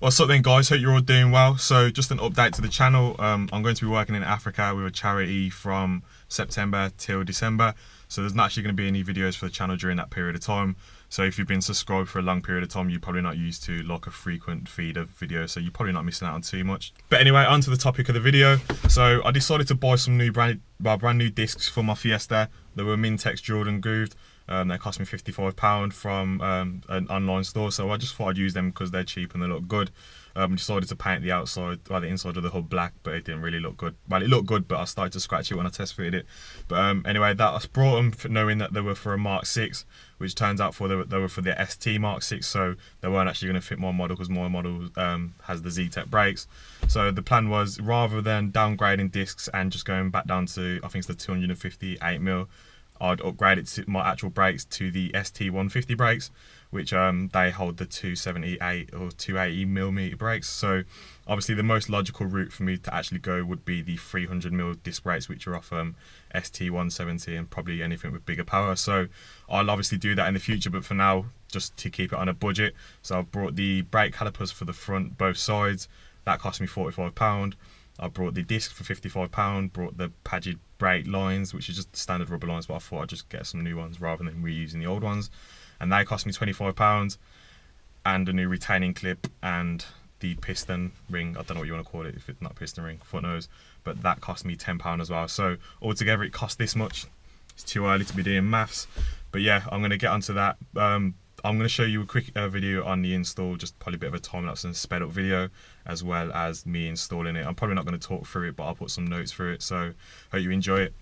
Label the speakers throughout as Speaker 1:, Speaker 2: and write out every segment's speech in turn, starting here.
Speaker 1: What's up then, guys? Hope you're all doing well. So just an update to the channel. I'm going to be working in Africa with a charity from September till December. So there's not actually going to be any videos for the channel during that period of time. So if you've been subscribed for a long period of time, you're probably not used to like a frequent feed of videos, so you're probably not missing out on too much. But anyway, on to the topic of the video. So I decided to buy some brand new discs for my Fiesta. They were Mintex Jordan grooved. They cost me £55 from an online store, so I just thought I'd use them because they're cheap and they look good. Decided to paint the outside, well, the inside of the hub black, but it didn't really look good. Well, it looked good, but I started to scratch it when I test fitted it. But anyway, I brought them knowing that they were for a Mark 6, which turns out they were for the ST Mark 6, so they weren't actually going to fit my model because my model has the Z-Tech brakes. So the plan was, rather than downgrading discs and just going back down to, I think it's the 258mm, I'd upgrade it to my actual brakes to the ST150 brakes, which they hold the 278 or 280mm brakes. So obviously the most logical route for me to actually go would be the 300mm disc brakes, which are off ST170 and probably anything with bigger power. So I'll obviously do that in the future, but for now, just to keep it on a budget. So I've brought the brake calipers for the front, both sides. That cost me £45. I brought the disc for £55, brought the Pagid brake lines, which is just standard rubber lines, but I thought I'd just get some new ones rather than reusing the old ones. And they cost me £25, and a new retaining clip and the piston ring. I don't know what you want to call it, if it's not piston ring, foot nose, but that cost me £10 as well. So altogether it cost this much. It's too early to be doing maths, but yeah, I'm going to get onto that. I'm going to show you a quick video on the install, just probably a bit of a time-lapse and sped up video, as well as me installing it. I'm probably not going to talk through it, but I'll put some notes through it, so hope you enjoy it.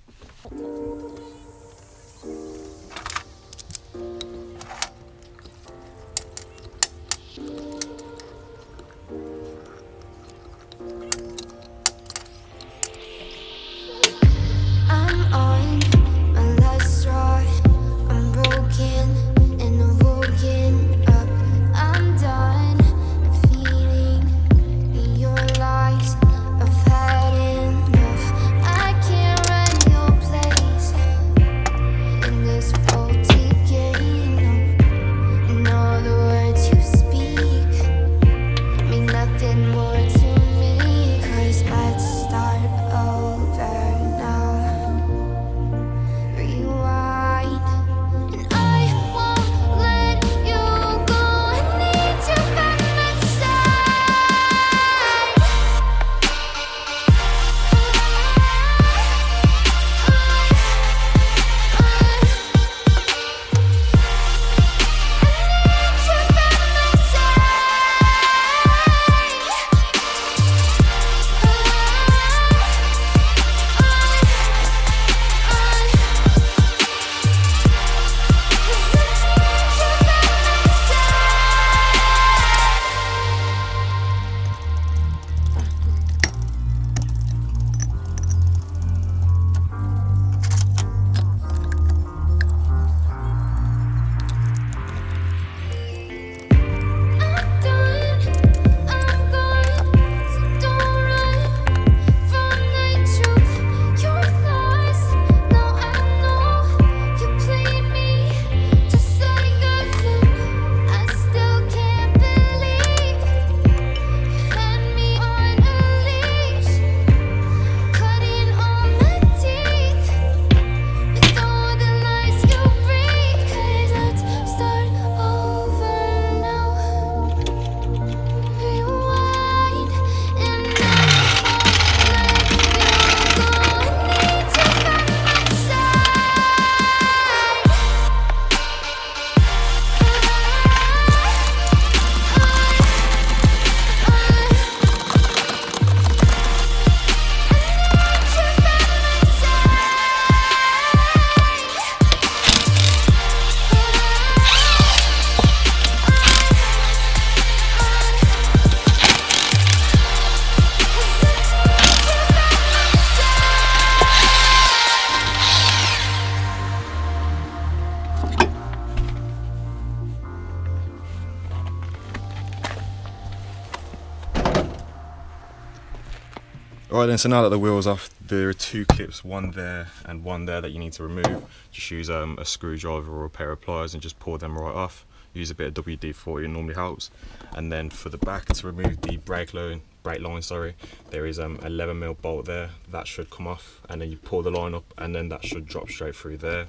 Speaker 1: Right then, so now that the wheel's off, there are two clips, one there and one there, that you need to remove. Just use a screwdriver or a pair of pliers and just pull them right off. use a bit of WD-40, it normally helps. And then for the back, to remove the brake line, there is 11mm bolt there. That should come off, and then you pull the line up, and then that should drop straight through there,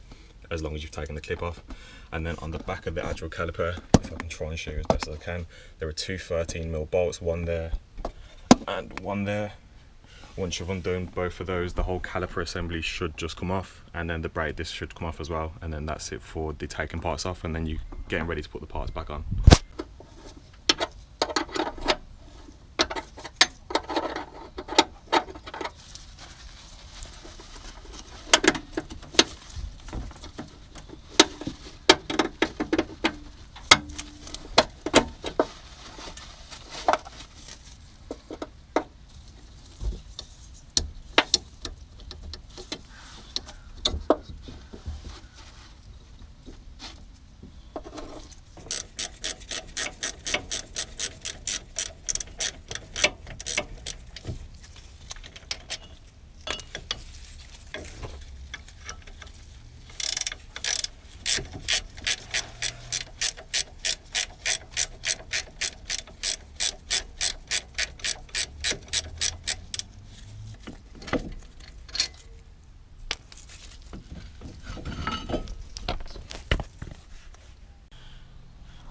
Speaker 1: as long as you've taken the clip off. And then on the back of the actual caliper, if I can try and show you as best as I can, there are two 13mm bolts, one there and one there. Once you've undone both of those, the whole caliper assembly should just come off, and then the brake disc should come off as well, and then that's it for the taking parts off, and then you getting ready to put the parts back on.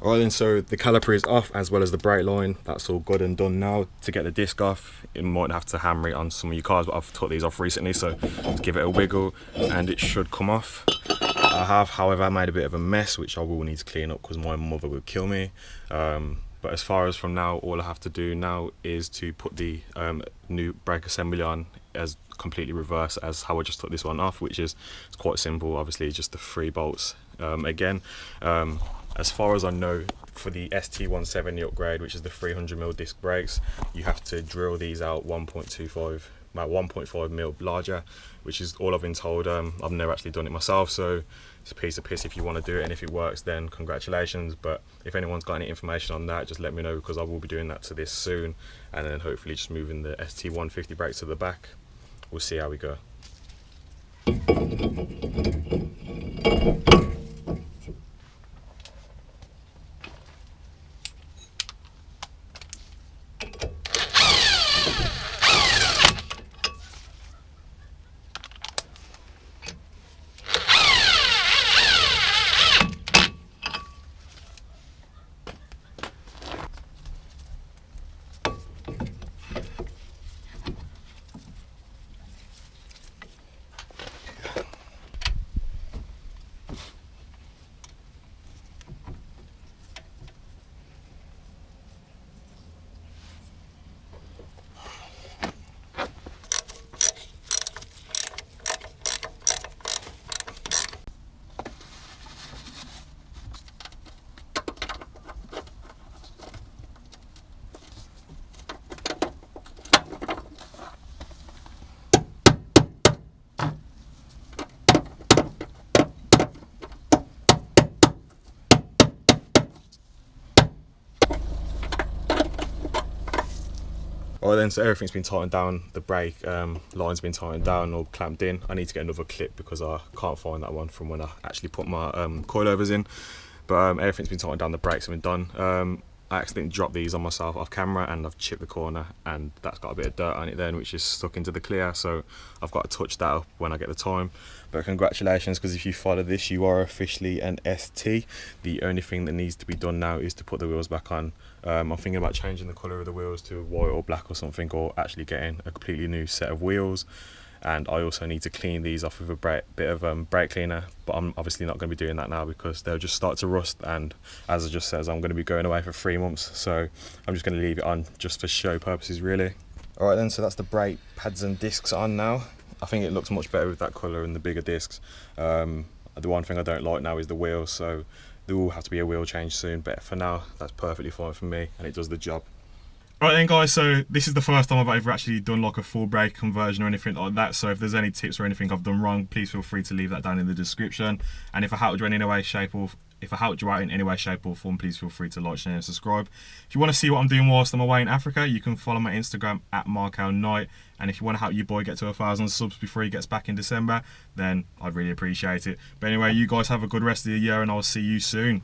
Speaker 1: Alright then, so the caliper is off as well as the brake line. That's all good and done now. To get the disc off, you might have to hammer it on some of your cars, but I've took these off recently, so just give it a wiggle and it should come off. I have, however, made a bit of a mess, which I will need to clean up because my mother would kill me. But as far as from now, all I have to do now is to put the new brake assembly on as completely reverse as how I just took this one off, which is it's quite simple. Obviously, just the 3 bolts again. As far as I know, for the ST170 upgrade, which is the 300mm disc brakes, you have to drill these out 1.25, about 1.5mm larger, which is all I've been told. I've never actually done it myself, so it's a piece of piss if you want to do it, and if it works, then congratulations. But if anyone's got any information on that, just let me know, because I will be doing that to this soon, and then hopefully just moving the ST150 brakes to the back. We'll see how we go. Alright then, so everything's been tightened down, the brake line's been tightened down or clamped in. I need to get another clip because I can't find that one from when I actually put my coilovers in. But everything's been tightened down, the brakes have been done. I accidentally dropped these on myself off camera and I've chipped the corner, and that's got a bit of dirt on it then, which is stuck into the clear, so I've got to touch that up when I get the time. But congratulations, because if you follow this, you are officially an ST. The only thing that needs to be done now is to put the wheels back on. I'm thinking about changing the colour of the wheels to white or black or something, or actually getting a completely new set of wheels. And I also need to clean these off with a bit of brake cleaner, but I'm obviously not going to be doing that now because they'll just start to rust, and as I just said, I'm going to be going away for 3 months, so I'm just going to leave it on just for show purposes really. Alright then, so that's the brake pads and discs on now. I think it looks much better with that colour and the bigger discs. The one thing I don't like now is the wheels, so there will have to be a wheel change soon, but for now that's perfectly fine for me and it does the job. Right then guys, so this is the first time I've ever actually done like a full brake conversion or anything like that, so if there's any tips or anything I've done wrong, please feel free to leave that down in the description. And if I helped you in any way, shape or form, please feel free to like, share and subscribe. If you want to see what I'm doing whilst I'm away in Africa, you can follow my Instagram at MARKEL. And if you want to help your boy get to 1,000 subs before he gets back in December, then I'd really appreciate it. But anyway, you guys have a good rest of the year and I'll see you soon.